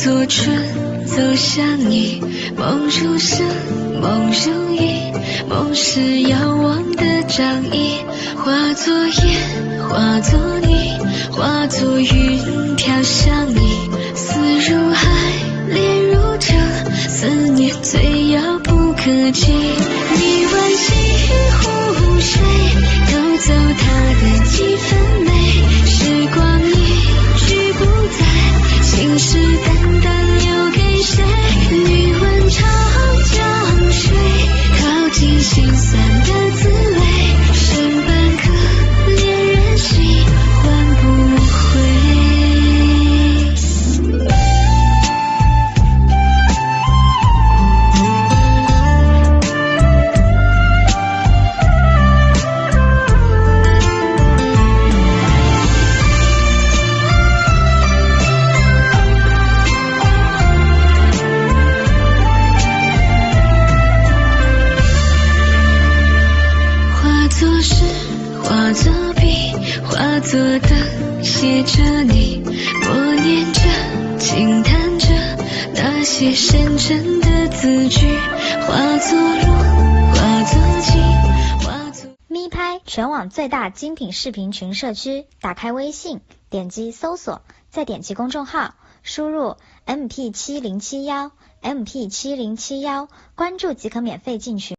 作春走向你，梦如声，梦如影，梦是遥望的掌印，化作烟，化作泥，化作云飘向你，思如海，恋如城，思念最遥不可及。你挽西湖水，偷走它的几分美，时光一去不再，心事淡淡留给谁？你问长江水，淘尽心酸的滋味，剩半颗恋人心，换不回。作诗，化作笔，化作灯，写着你，默念着，轻弹着那些深沉的字句，化作路，化作景，化作。咪拍全网最大精品视频群社区，打开微信，点击搜索，再点击公众号，输入 MP7071 MP7071，关注即可免费进群。